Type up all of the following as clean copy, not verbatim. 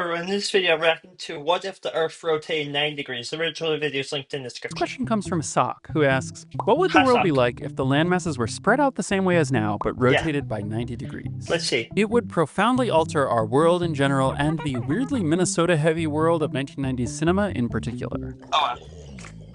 So in this video, I'm reacting to what if the Earth rotated 9 degrees. The original video is linked in the This description. question comes from Sock, who asks, what would the Hi, world be Sock. like if the land masses were spread out the same way as now, but Yeah, rotated by 90 degrees? let's see. It would profoundly alter our world in general and the weirdly Minnesota-heavy world of 1990s cinema in particular. Oh,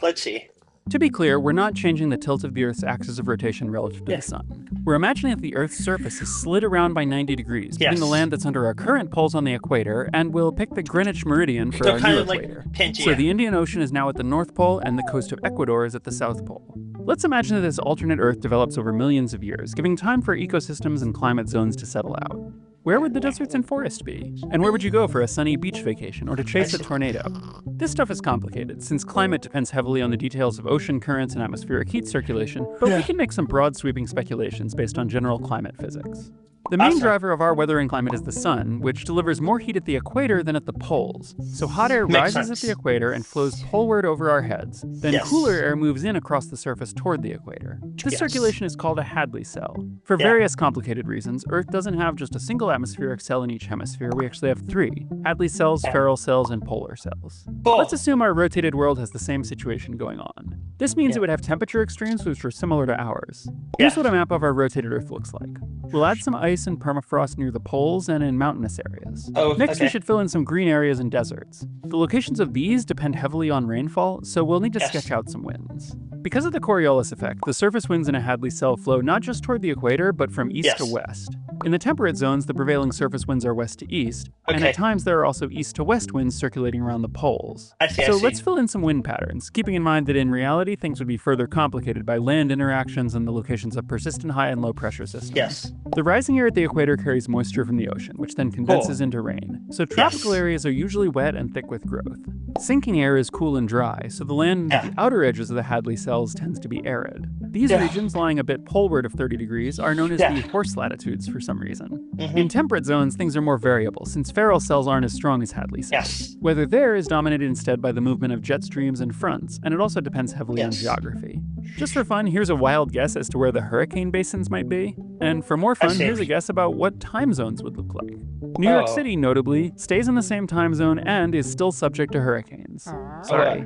let's see. To be clear, we're not changing the tilt of the Earth's axis of rotation relative to the Sun. We're imagining that the Earth's surface is slid around by 90 degrees, putting the land that's under our current poles on the equator, and we'll pick the Greenwich Meridian for They're our kind new of like equator. Pangea. So the Indian Ocean is now at the North Pole, and the coast of Ecuador is at the South Pole. Let's imagine that this alternate Earth develops over millions of years, giving time for ecosystems and climate zones to settle out. Where would the deserts and forests be? And where would you go for a sunny beach vacation or to chase a tornado? This stuff is complicated, since climate depends heavily on the details of ocean currents and atmospheric heat circulation, but we can make some broad sweeping speculations based on general climate physics. The main driver of our weathering climate is the sun, which delivers more heat at the equator than at the poles. So hot air rises at the equator and flows poleward over our heads. Then cooler air moves in across the surface toward the equator. This circulation is called a Hadley cell. For various complicated reasons, Earth doesn't have just a single atmospheric cell in each hemisphere. We actually have three: Hadley cells, Ferrel cells, and polar cells. Let's assume our rotated world has the same situation going on. This means it would have temperature extremes which are similar to ours. Here's what a map of our rotated Earth looks like. We'll add some ice and permafrost near the poles and in mountainous areas. Next, we should fill in some green areas and deserts. The locations of these depend heavily on rainfall, so we'll need to sketch out some winds. Because of the Coriolis effect, the surface winds in a Hadley cell flow not just toward the equator, but from east to west. In the temperate zones, the prevailing surface winds are west to east, and at times there are also east to west winds circulating around the poles. So let's fill in some wind patterns, keeping in mind that in reality things would be further complicated by land interactions and the locations of persistent high and low pressure systems. The rising air at the equator carries moisture from the ocean, which then condenses into rain. So tropical areas are usually wet and thick with growth. Sinking air is cool and dry, so the land at the outer edges of the Hadley cells tends to be arid. These regions, lying a bit poleward of 30 degrees, are known as the horse latitudes for some reason. In temperate zones, things are more variable, since Ferrel cells aren't as strong as Hadley cells. Weather there is dominated instead by the movement of jet streams and fronts, and it also depends heavily on geography. Just for fun, here's a wild guess as to where the hurricane basins might be. And for more fun, here's a guess about what time zones would look like. New York City, notably, stays in the same time zone and is still subject to hurricanes. Sorry.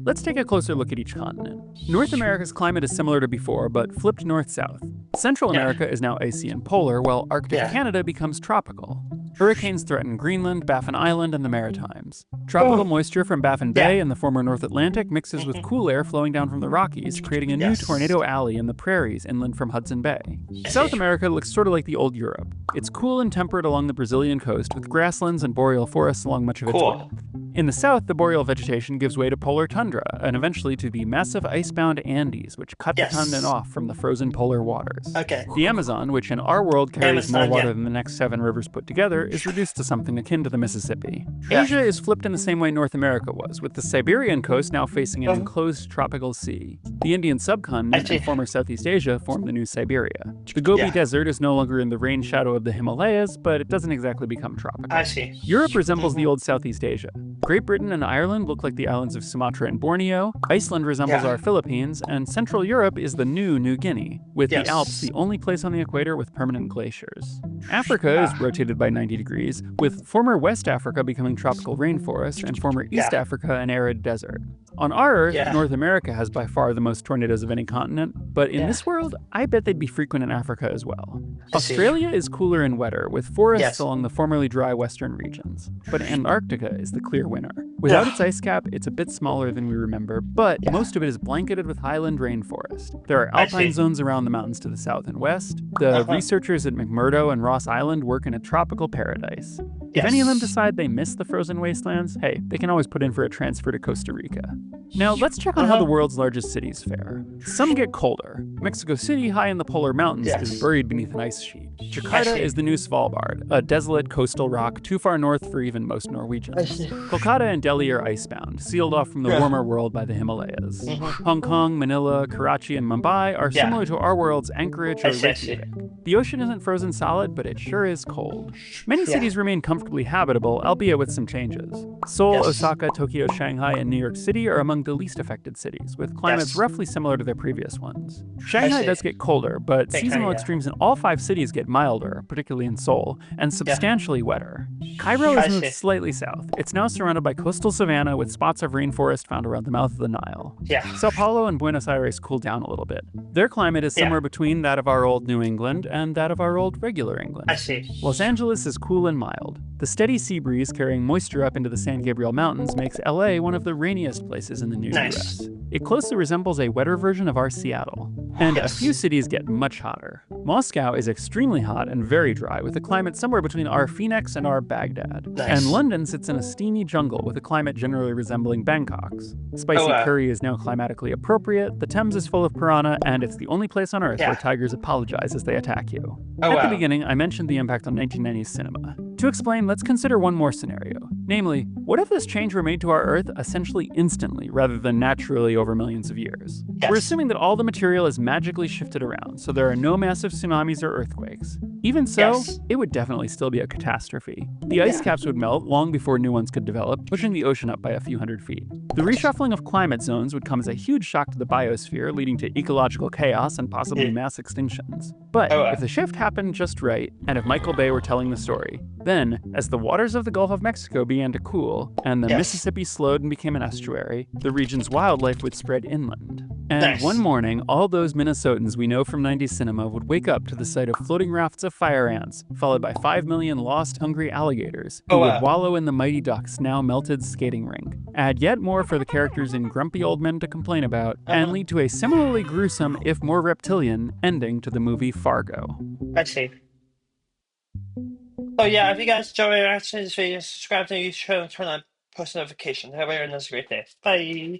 Let's take a closer look at each continent. North America's climate is similar to before, but flipped north-south. Central America is now icy and polar, while Arctic Canada becomes tropical. Hurricanes threaten Greenland, Baffin Island, and the Maritimes. Tropical moisture from Baffin Bay in the former North Atlantic mixes with cool air flowing down from the Rockies, creating a new tornado alley in the prairies inland from Hudson Bay. South America looks sort of like the old Europe. It's cool and temperate along the Brazilian coast, with grasslands and boreal forests along much of its width. In the south, the boreal vegetation gives way to polar tundra, and eventually to the massive icebound Andes, which cut the continent off from the frozen polar waters. The Amazon, which in our world carries more water than the next 7 rivers put together, is reduced to something akin to the Mississippi. Asia is flipped in the same way North America was, with the Siberian coast now facing an enclosed tropical sea. The Indian subcontinent and former Southeast Asia form the new Siberia. The Gobi Desert is no longer in the rain shadow of the Himalayas, but it doesn't exactly become tropical. Europe resembles the old Southeast Asia. Great Britain and Ireland look like the islands of Sumatra and Borneo, Iceland resembles our Philippines, and Central Europe is the New Guinea, with the Alps the only place on the equator with permanent glaciers. Africa is rotated by 90 degrees, with former West Africa becoming tropical rainforest and former East Africa an arid desert. On our Earth, North America has by far the most tornadoes of any continent, but in this world, I bet they'd be frequent in Africa as well. Australia is cooler and wetter, with forests along the formerly dry western regions. But Antarctica is the clear winner. Without its ice cap, it's a bit smaller than we remember, but most of it is blanketed with highland rainforest. There are alpine zones around the mountains to the south and west. The researchers at McMurdo and Ross Island work in a tropical paradise. If any of them decide they miss the frozen wastelands, hey, they can always put in for a transfer to Costa Rica. Now, let's check on how the world's largest cities fare. Some get colder. Mexico City, high in the polar mountains, is buried beneath an ice sheet. Jakarta is the new Svalbard, a desolate coastal rock too far north for even most Norwegians. Kolkata and Delhi are icebound, sealed off from the warmer world by the Himalayas. Hong Kong, Manila, Karachi, and Mumbai are similar to our world's Anchorage or Reykjavik. The ocean isn't frozen solid, but it sure is cold. Many cities remain comfortably habitable, albeit with some changes. Seoul, Yes. Osaka, Tokyo, Shanghai, and New York City are among the least affected cities, with climates Yes. roughly similar to their previous ones. Shanghai see. does get colder, but Okay, seasonal yeah. extremes in all 5 cities get milder, particularly in Seoul, and substantially wetter. Cairo has I moved see. slightly south. It's now surrounded by coastal savanna with spots of rainforest found around the mouth of the Nile. Yeah. Sao Paulo and Buenos Aires cool down a little bit. Their climate is Yeah. somewhere between that of our old New England and that of our old regular England. I see. Los Angeles is cool and mild. The steady sea breeze carrying moisture up into the San Gabriel Mountains makes LA one of the rainiest places in the new Nice. US. It closely resembles a wetter version of our Seattle. And a Yes. few cities get much hotter. Moscow is extremely hot and very dry, with a climate somewhere between our Phoenix and our Baghdad. Nice. And London sits in a steamy jungle with a climate generally resembling Bangkok's. Spicy curry is now climatically appropriate, the Thames is full of piranha, and it's the only place on Earth where tigers apologize as they attack you. At the beginning, I mentioned the impact on 1990s cinema. To explain, let's consider one more scenario. Namely, what if this change were made to our Earth essentially instantly rather than naturally over millions of years? Yes. We're assuming that all the material is magically shifted around, so there are no massive tsunamis or earthquakes. Even so, it would definitely still be a catastrophe. The ice caps would melt long before new ones could develop, pushing the ocean up by a few hundred feet. The reshuffling of climate zones would come as a huge shock to the biosphere, leading to ecological chaos and possibly mass extinctions. But if the shift happened just right, and if Michael Bay were telling the story, then, as the waters of the Gulf of Mexico began to cool, and the Mississippi slowed and became an estuary, the region's wildlife would spread inland. And one morning, all those Minnesotans we know from 90s cinema would wake up to the sight of floating rafts of fire ants, followed by 5 million lost, hungry alligators, who would wallow in the mighty duck's now melted skating rink. Add yet more for the characters in Grumpy Old Men to complain about, and lead to a similarly gruesome, if more reptilian, ending to the movie Fargo. I see. So yeah, if you guys enjoy watching this video, subscribe to the YouTube channel, turn on post notifications. Have a great day. Bye.